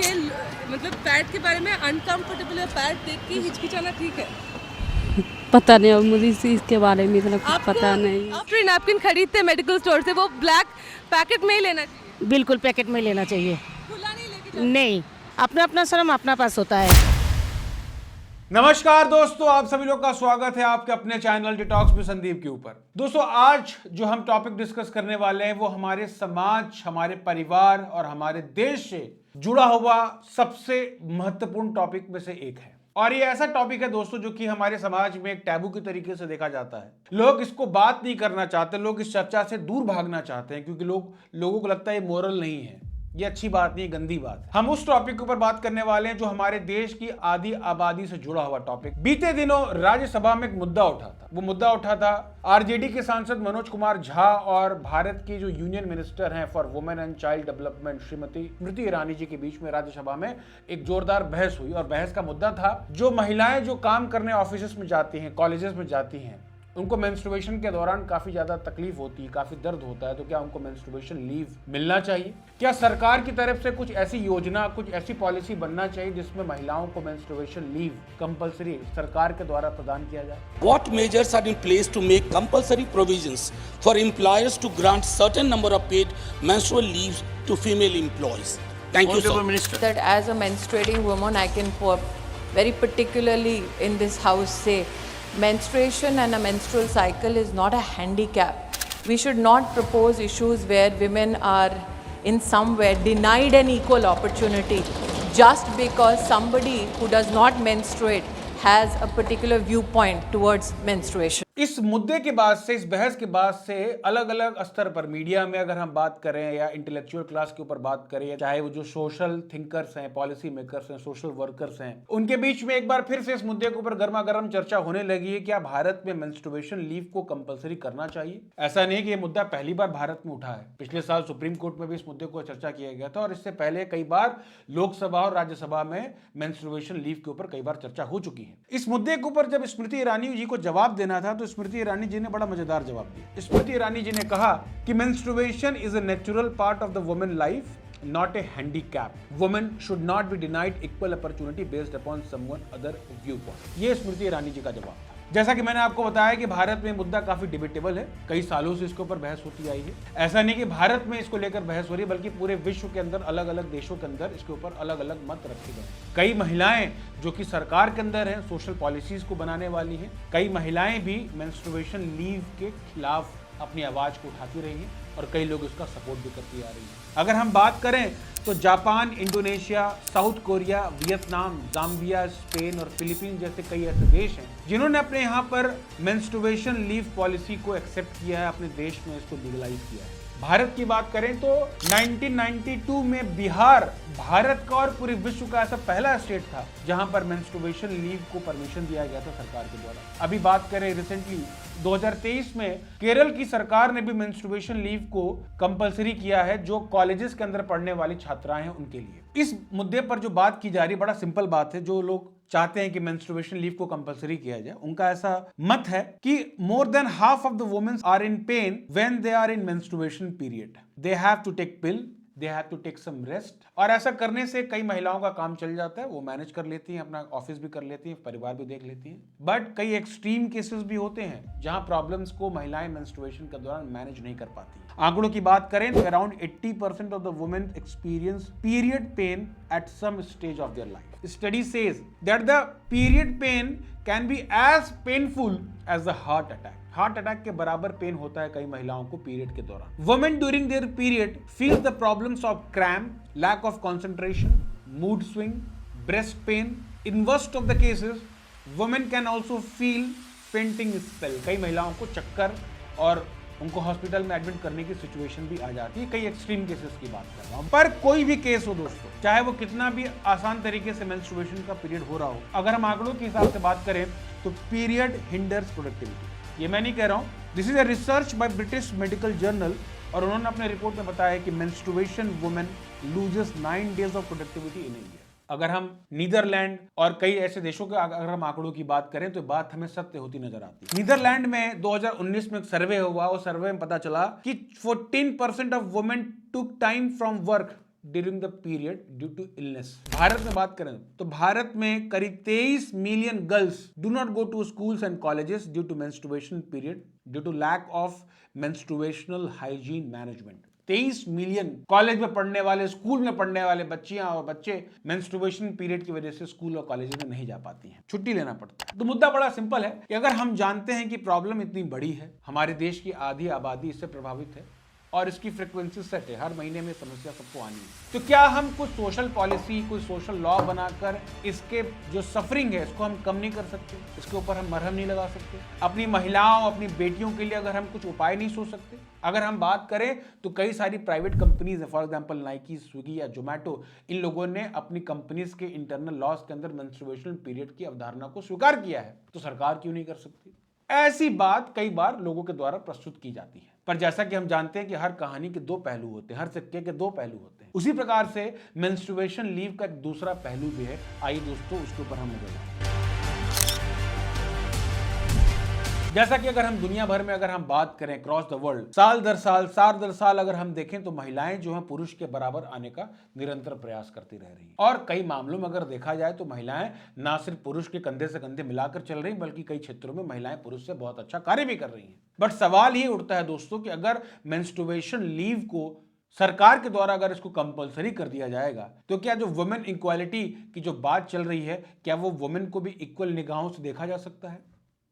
के मतलब पैड के बारे में अनकंफर्टेबल है, पैड देख के हिचकिचाना ठीक है? पता नहीं, अब मुझे इसके बारे में इतना कुछ पता नहीं। आप नैपकिन खरीदते मेडिकल स्टोर से, वो ब्लैक पैकेट में ही लेना चाहिए, बिल्कुल पैकेट में लेना चाहिए। खुला नहीं लेके जाना। नहीं, अपना अपना श्रम अपना पास होता है। नमस्कार दोस्तों, आप सभी लोग का स्वागत है आपके अपने चैनल डिटॉक्स में संदीप के ऊपर। दोस्तों, आज जो हम टॉपिक डिस्कस करने वाले हैं वो हमारे समाज, हमारे परिवार और हमारे देश से जुड़ा हुआ सबसे महत्वपूर्ण टॉपिक में से एक है। और ये ऐसा टॉपिक है दोस्तों जो कि हमारे समाज में एक टैबू के तरीके से देखा जाता है। लोग इसको बात नहीं करना चाहते, लोग इस चर्चा से दूर भागना चाहते हैं क्योंकि लोगों को लगता है ये मोरल नहीं है, ये अच्छी बात नहीं, गंदी बात है। हम उस टॉपिक के ऊपर बात करने वाले हैं जो हमारे देश की आधी आबादी से जुड़ा हुआ टॉपिक। बीते दिनों राज्यसभा में एक मुद्दा उठा था। वो मुद्दा उठा था आरजेडी के सांसद मनोज कुमार झा और भारत की जो यूनियन मिनिस्टर हैं for women and child development Shrimati Smriti Irani ji के बीच में राज्यसभा में एक जोरदार बहस हुई। और बहस का मुद्दा था जो महिलाएं जो काम करने ऑफिस में जाती हैं, कॉलेजेस में जाती हैं, उनको मेंस्ट्रुएशन के दौरान काफी ज्यादा तकलीफ होती है, काफी दर्द होता है, तो क्या उनको मेंस्ट्रुएशन लीव मिलना चाहिए? क्या सरकार की तरफ से कुछ ऐसी योजना, कुछ ऐसी पॉलिसी बनना चाहिए जिसमें महिलाओं को मेंस्ट्रुएशन लीव कंपलसरी सरकार के द्वारा प्रदान किया जाए? What measures are in place to make compulsory provisions for employers to grant certain number of paid menstrual leaves to female employees? Thank you, sir. That as a menstruating woman, I can very particularly in this house say menstruation and a menstrual cycle is not a handicap. We should not propose issues where women are in some way denied an equal opportunity just because somebody who does not menstruate has a particular viewpoint towards menstruation. इस मुद्दे के बाद से, इस बहस के बाद से अलग अलग स्तर पर मीडिया में अगर हम बात करें या इंटेलेक्चुअल क्लास के ऊपर बात करें, चाहे वो जो सोशल थिंकर्स हैं, पॉलिसी मेकर्स हैं, सोशल वर्कर्स हैं, उनके बीच में एक बार फिर से इस मुद्दे के ऊपर गर्मा गर्म चर्चा होने लगी है। क्या भारत में मेंस्ट्रुएशन लीव को कंपलसरी करना चाहिए? ऐसा नहीं कि ये मुद्दा पहली बार भारत में उठा है। पिछले साल सुप्रीम कोर्ट में भी इस मुद्दे को चर्चा किया गया था और इससे पहले कई बार लोकसभा और राज्यसभा में मेंस्ट्रुएशन लीव के ऊपर कई बार चर्चा हो चुकी है। इस मुद्दे के ऊपर जब स्मृति ईरानी जी को जवाब देना था तो स्मृति ईरानी जी ने बड़ा मजेदार जवाब दिया। स्मृति ईरानी जी ने कहा कि menstruation is a natural part of the women life, not a handicap. Women should not be denied equal opportunity based upon someone other viewpoint. ये स्मृति ईरानी जी का जवाब था। जैसा कि मैंने आपको बताया कि भारत में मुद्दा काफी डिबेटेबल है, कई सालों से इसके ऊपर बहस होती आई है। ऐसा नहीं कि भारत में इसको लेकर बहस हो रही है, बल्कि पूरे विश्व के अंदर अलग अलग देशों के अंदर इसके ऊपर अलग अलग मत रखे गए। कई महिलाएं जो कि सरकार के अंदर हैं, सोशल पॉलिसीज को बनाने वाली हैं, कई महिलाएं भी मेंस्ट्रुएशन लीव के खिलाफ अपनी आवाज को उठाती रही हैं और कई लोग इसका सपोर्ट भी करती आ रही हैं। अगर हम बात करें तो Japan, Indonesia, south Korea, Vietnam, Zambia, Spain और फिलीपींस जैसे कई ऐसे देश हैं जिन्होंने अपने यहाँ पर मेंस्ट्रुएशन लीव पॉलिसी को एक्सेप्ट किया है, अपने देश में इसको लीगलाइज किया है। भारत की बात करें तो 1992 में बिहार भारत का और पूरे विश्व का ऐसा पहला स्टेट था जहां पर मेंस्ट्रुएशन लीव को परमिशन दिया गया था सरकार के द्वारा। अभी बात करें रिसेंटली 2023 में केरल की सरकार ने भी मेंस्ट्रुएशन लीव को कंपलसरी किया है जो कॉलेजेस के अंदर पढ़ने वाली छात्राएं हैं उनके लिए। इस मुद्दे पर जो बात की जा रही है बड़ा सिंपल बात है। जो लोग चाहते हैं कि मेंस्ट्रुएशन लीव को कंपलसरी किया जाए, उनका ऐसा मत है कि more than half of the women are in pain when they are in menstruation period. They have to take pill, they have to take some rest. और ऐसा करने से कई महिलाओं का काम चल जाता है, वो मैनेज कर लेती हैं, अपना ऑफिस भी कर लेती हैं, परिवार भी देख लेती हैं। बट कई एक्सट्रीम केसेस भी होते हैं जहां प्रॉब्लम्स को महिलाएं मेंस्ट्रुएशन के दौरान मैनेज नहीं कर पाती। आंकड़ों की बात करें तो around 80% of the women experience period pain at some stage of their life. Study says that the period pain can be as painful as the heart attack. Heart attack के बराबर पेन होता है कई महिलाओं को पीरियड के दौरान। Women during their period feel the problems of cramp, lack of concentration, mood swing, breast pain. In worst of the cases women can also feel fainting spell. कई महिलाओं को चक्कर और उनको हॉस्पिटल में एडमिट करने की सिचुएशन भी आ जाती है। कई एक्सट्रीम केसेस की बात कर रहा हूं, पर कोई भी केस हो दोस्तों, चाहे वो कितना भी आसान तरीके से मेंस्ट्रुएशन का पीरियड हो रहा हो, अगर हम आंकड़ों के हिसाब से बात करें तो पीरियड हिंडर्स प्रोडक्टिविटी। ये मैं नहीं कह रहा हूं, this is a research by British medical journal और उन्होंने अपने रिपोर्ट में बताया कि menstruation women loses 9 days of productivity in India. अगर हम नीदरलैंड और कई ऐसे देशों के अगर हम आंकड़ों की बात करें तो बात हमें सत्य होती नजर आती है। नीदरलैंड में 2019 में एक सर्वे हुआ और सर्वे में पता चला कि 14% of women took time from work during the period due to illness. Bharat में बात करें तो भारत में करीब 23 million girls do not go to schools and colleges due to menstruation period due to lack of menstrual hygiene management. 23 million college में पढ़ने वाले, school में पढ़ने वाले बच्चियां और बच्चे मेंस्ट्रुएशन पीरियड की वजह से स्कूल और कॉलेज में नहीं जा पाती हैं, छुट्टी लेना पड़ता है। तो मुद्दा बड़ा सिंपल है कि अगर हम जानते हैं कि प्रॉब्लम इतनी बड़ी है, हमारे देश की आधी आबादी इससे प्रभावित है और इसकी फ्रीक्वेंसी सेट है, हर महीने में समस्या सबको आनी है, तो क्या हम कुछ सोशल पॉलिसी, कुछ सोशल लॉ बनाकर इसके जो सफरिंग है इसको हम कम नहीं कर सकते? इसके ऊपर हम मरहम नहीं लगा सकते? अपनी महिलाओं, अपनी बेटियों के लिए अगर हम कुछ उपाय नहीं सोच सकते? अगर हम बात करें तो कई सारी प्राइवेट कंपनीज है, फॉर एग्जांपल नाइकी, स्विगी या जोमेटो, इन लोगों ने अपनी कंपनीज के इंटरनल लॉज के अंदर मेंस्ट्रुएशन पीरियड की अवधारणा को स्वीकार किया है, तो सरकार क्यों नहीं कर सकती? ऐसी बात कई बार लोगों के द्वारा प्रस्तुत की जाती है, पर जैसा कि हम जानते हैं कि हर कहानी के दो पहलू होते हैं, हर सिक्के के दो पहलू होते हैं। उसी प्रकार से मेंस्ट्रुएशन लीव का एक दूसरा पहलू भी है। आइए दोस्तों उसके ऊपर हम नजर डालें। जैसा कि अगर हम दुनिया भर में अगर हम बात करें क्रॉस द वर्ल्ड, साल दर साल अगर हम देखें तो महिलाएं जो हैं पुरुष के बराबर आने का निरंतर प्रयास करती रह रही हैं। और कई मामलों में अगर देखा जाए तो महिलाएं ना सिर्फ पुरुष के कंधे से कंधे मिलाकर चल रही, बल्कि कई क्षेत्रों में महिलाएं पुरुष से बहुत अच्छा कार्य भी कर रही हैं। बट सवाल ये उठता है दोस्तों कि अगर मेंस्ट्रुएशन लीव को सरकार के द्वारा अगर इसको कंपलसरी कर दिया जाएगा, तो क्या जो वुमेन इक्वालिटी की जो बात चल रही है, क्या वो वुमेन को भी इक्वल निगाहों से देखा जा सकता है?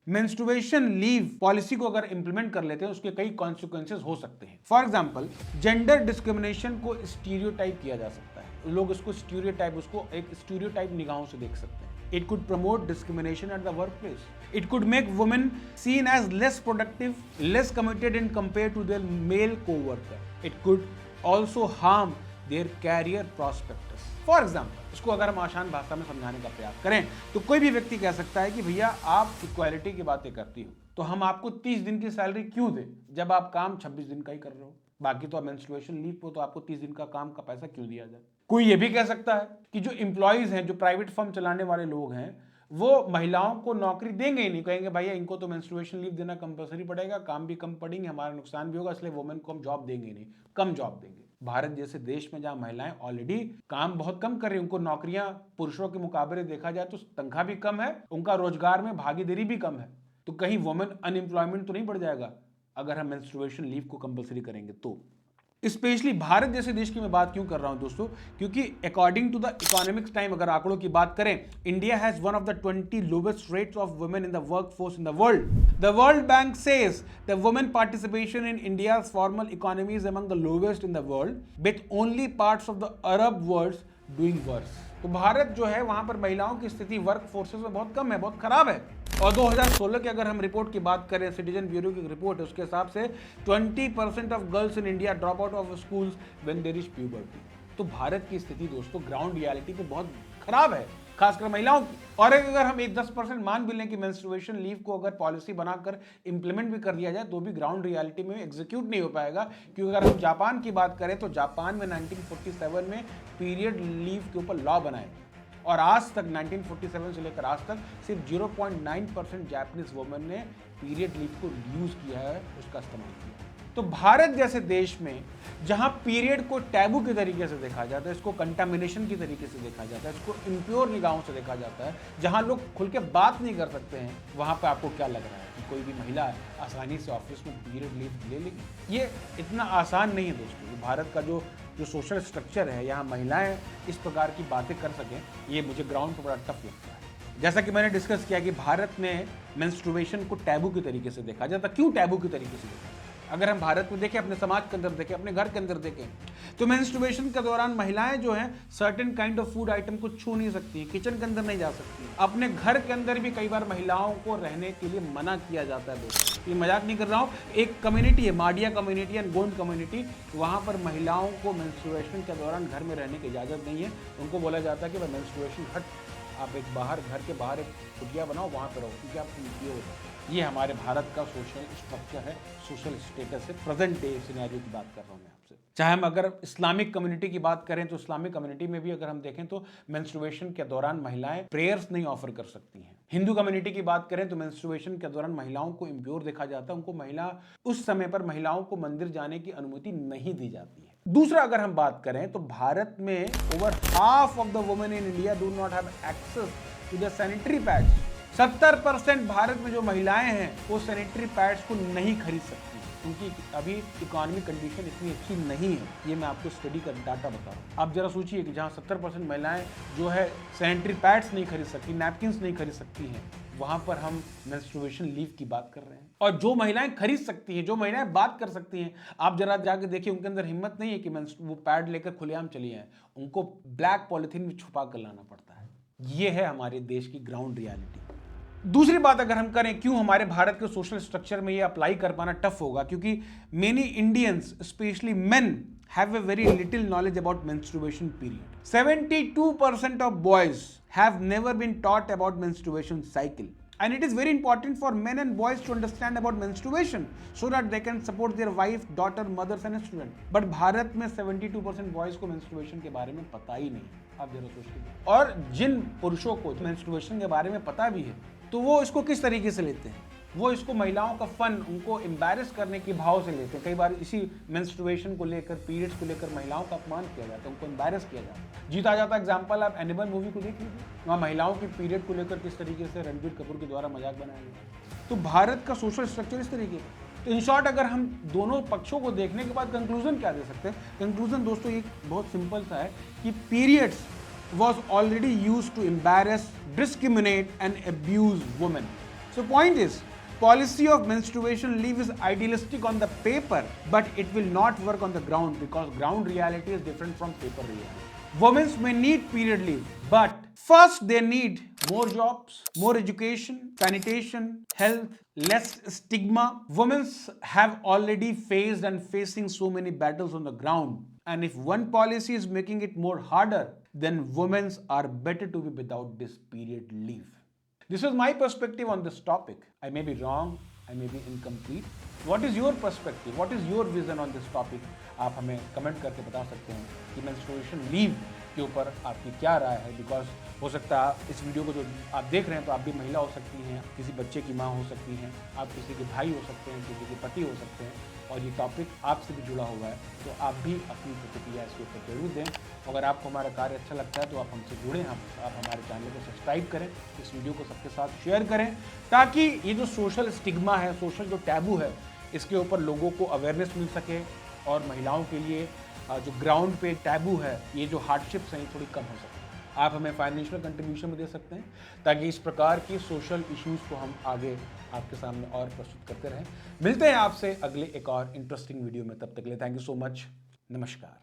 मेंस्ट्रुएशन लीव पॉलिसी को अगर इंप्लीमेंट कर लेते हैं उसके कई कॉन्सिक्वेंसेस हो सकते हैं। फॉर एग्जांपल, जेंडर डिस्क्रिमिनेशन को स्टीरियोटाइप किया जा सकता है, लोग उसको एक स्टीरियोटाइप निगाहों से देख सकते हैं। It could promote discrimination at the workplace. It could make women seen as less productive, less committed in compare to their male coworker. It could also harm their career prospects. For example, इसको अगर हम आसान भाषा में समझाने का प्रयास करें तो कोई भी व्यक्ति कह सकता है कि भैया आप इक्वालिटी की बातें करती हो, तो हम आपको 30 दिन की सैलरी क्यों दें जब आप काम 26 दिन का ही कर रहे हो? बाकी तो मेंस्ट्रुएशन लीव को तो आपको 30 दिन का काम का पैसा क्यों दिया जाए? कोई ये भी कह सकता है कि जो एम्प्लॉइज हैं, जो प्राइवेट फर्म चलाने वाले लोग हैं, वो महिलाओं को नौकरी देंगे ही नहीं, कहेंगे भैया इनको तो मेंस्ट्रुएशन लीव देना कंपलसरी पड़ेगा, काम भी कम पड़ेंगे, हमारा नुकसान भी होगा, इसलिए वुमेन को हम जॉब देंगे नहीं, कम जॉब देंगे। भारत जैसे देश में जहां महिलाएं ऑलरेडी काम बहुत कम कर रही हैं, उनको नौकरियां पुरुषों के मुकाबले देखा जाए तो तनख्वाह भी कम है, उनका रोजगार में भागीदारी भी कम है, तो कहीं वुमेन अनएम्प्लॉयमेंट तो नहीं बढ़ जाएगा अगर हम मेंस्ट्रुएशन लीव को कंपलसरी करेंगे? तो स्पेशली भारत जैसे देश की मैं बात क्यों कर रहा हूं दोस्तों, क्योंकि according to the economics time अगर आंकड़ों की बात करें, India has one of the 20 lowest rates of women in the workforce in the world. The world bank says the women participation in India's formal economy is among the lowest in the world, with only parts of the Arab world doing worse. तो भारत जो है वहां पर महिलाओं की स्थिति work forces में बहुत कम है, बहुत खराब है। और 2016 की अगर हम रिपोर्ट की बात करें, सिटीजन ब्यूरो की रिपोर्ट है, उसके हिसाब से 20% of girls in India drop out of schools when they reach puberty. तो भारत की स्थिति दोस्तों ग्राउंड रियलिटी पे बहुत खराब है, खासकर महिलाओं की। और अगर हम 10% मान भी लें कि मेंस्ट्रुएशन लीव को अगर पॉलिसी बनाकर इंप्लीमेंट भी कर दिया जाए तो भी ग्राउंड रियलिटी में एग्जीक्यूट नहीं हो पाएगा, क्योंकि अगर हम जापान की बात करें तो जापान में 1947 में पीरियड लीव के ऊपर लॉ बनाए और आज तक 1947 से लेकर आज तक सिर्फ 0.9% जापानीज वुमेन ने पीरियड लीव को यूज किया है, उसका इस्तेमाल किया। तो भारत जैसे देश में जहां पीरियड को टैबू के तरीके से देखा जाता है, इसको कंटामिनेशन की तरीके से देखा जाता है, इसको इम्प्योर निगाहों से देखा जाता है, जहां लोग खुल के बात नहीं कर सकते हैं, वहां पे आपको क्या लग रहा है कि कोई भी महिला आसानी से ऑफिस में पीरियड लीव ले लेगी? ये इतना आसान नहीं है दोस्तों। भारत का जो सोशल स्ट्रक्चर है, यहाँ महिलाएं इस प्रकार की बातें कर सकें, ये मुझे ग्राउंड पर बड़ा टफ लगता है। जैसा कि मैंने डिस्कस किया कि भारत में मेंस्ट्रुएशन को टैबू के तरीके से देखा जाता है। क्यों टैबू के तरीके से देखा? अगर हम भारत में देखें, अपने समाज के अंदर देखें, अपने घर के अंदर देखें, तो मेंस्ट्रुएशन के दौरान महिलाएं जो हैं certain kind of food item को छू नहीं सकती, किचन के अंदर नहीं जा सकती। अपने घर के अंदर भी कई बार महिलाओं को रहने के लिए मना किया जाता है दोस्तों। ये मजाक नहीं कर रहा हूँ। एक कम्युनिटी है, Madia community and Gond community, वहाँ पर महिलाओं को मेंस्ट्रुएशन के दौरान घर में रहने की इजाज़त नहीं है। उनको बोला जाता है कि भाई मेंस्ट्रुएशन हट, आप एक बाहर, घर के बाहर एक कुटिया बनाओ, वहाँ पर रहो, क्योंकि आप पीओ हो। ये हमारे भारत का सोशल स्ट्रक्चर है, सोशल स्टेटस है। प्रेजेंट डे सिनेरियो की बात कर रहा हूँ मैं आपसे। चाहे हम अगर इस्लामिक कम्युनिटी की बात करें तो इस्लामिक कम्युनिटी में भी अगर हम देखें तो मेंस्ट्रुएशन के दौरान महिलाएं प्रेयर्स नहीं ऑफर कर सकती हैं। हिंदू कम्युनिटी की बात करें तो मेंस्ट्रुएशन के दौरान महिलाओं को इम्प्योर देखा जाता है, उनको उस समय पर महिलाओं को मंदिर जाने की अनुमति नहीं दी जाती है। दूसरा अगर हम बात करें तो भारत में over half of the women in India do not have access to the sanitary pads. 70% Bharat में जो महिलाएं हैं वो सैनिटरी पैड्स को नहीं खरीद सकती क्योंकि अभी इकोनॉमिक कंडीशन इतनी अच्छी नहीं है। ये मैं आपको स्टडी का डाटा बता रहा हूँ। आप जरा सोचिए कि जहाँ 70% महिलाएं जो है सैनिटरी पैड्स नहीं खरीद सकती, नैपकिन्स नहीं खरीद सकती हैं, वहां पर हम मेंस्ट्रुएशन लीव की बात कर रहे हैं। और जो महिलाएं खरीद सकती हैं, जो महिलाएं बात कर सकती हैं, आप जरा जाके देखिए उनके अंदर हिम्मत नहीं है कि वो पैड लेकर खुलेआम चली आए। उनको ब्लैक पॉलिथीन में छुपा कर लाना पड़ता है। ये है हमारे देश की ग्राउंड रियलिटी। दूसरी बात अगर हम करें क्यों हमारे भारत के सोशल स्ट्रक्चर में ये अप्लाई कर पाना टफ होगा, क्योंकि many Indians specially main have a very little knowledge about menstruation period. 72% of boys have never been taught about menstruation cycle. And it is very important for men and boys to understand about menstruation so that they can support their wife, daughter, mothers and student. But Bharat में 72% boys को menstruation के बारे में पता ही नहीं। आप जरा सोचिए। और जिन पुरुषों को menstruation के बारे में पता भी है तो वो इसको किस तरीके से लेते हैं? वो इसको महिलाओं का फन, उनको एम्बैरस करने के भाव से लेते हैं। कई बार इसी मेंस्ट्रुएशन को लेकर, पीरियड्स को लेकर महिलाओं का अपमान किया जाता है, उनको एम्बैरस किया जाता है। जीता जाता एग्जाम्पल आप एनिमल मूवी को देख लीजिए, वहाँ महिलाओं की पीरियड को लेकर किस तरीके से रणबीर कपूर के द्वारा मजाक बनाया गया। तो भारत का सोशल स्ट्रक्चर इस तरीके का। तो इन शॉर्ट अगर हम दोनों पक्षों को देखने के बाद कंक्लूजन क्या दे सकते हैं? कंक्लूजन दोस्तों ये बहुत सिंपल सा है कि periods was already used to embarrass, discriminate and abuse women. So point is, policy of menstruation leave is idealistic on the paper, but it will not work on the ground because ground reality is different from paper reality. Women may need period leave, but first they need more jobs, more education, sanitation, health, less stigma. Women have already faced and facing so many battles on the ground. And if one policy is making it more harder, then women are better to be without this period leave. This is my perspective on this topic. I may be wrong, I may be incomplete. What is your perspective? What is your vision on this topic? आप हमें comment करके बता सकते हैं कि menstruation leave के ऊपर आपकी क्या राय है। बिकॉज हो सकता है इस वीडियो को जो आप देख रहे हैं तो आप भी महिला हो सकती हैं, किसी बच्चे की माँ हो सकती हैं, आप किसी के भाई हो सकते हैं, किसी के पति हो सकते हैं और ये टॉपिक आपसे भी जुड़ा हुआ है, तो आप भी अपनी प्रतिक्रिया इसके ऊपर जरूर दें। अगर आपको हमारा कार्य अच्छा लगता है तो आप हमसे जुड़ें, आप हमारे चैनल को सब्सक्राइब करें, इस वीडियो को सबके साथ शेयर करें ताकि ये जो सोशल स्टिग्मा है, सोशल जो टैबू है, इसके ऊपर लोगों को अवेयरनेस मिल सके और महिलाओं के लिए जो ग्राउंड पे टैबू है, ये जो हार्डशिप्स हैं, ये थोड़ी कम हो सके। आप हमें फाइनेंशियल कंट्रीब्यूशन में दे सकते हैं ताकि इस प्रकार की सोशल इश्यूज़ को हम आगे आपके सामने और प्रस्तुत करते रहें। मिलते हैं आपसे अगले एक और इंटरेस्टिंग वीडियो में, तब तक के लिए थैंक यू सो मच। नमस्कार।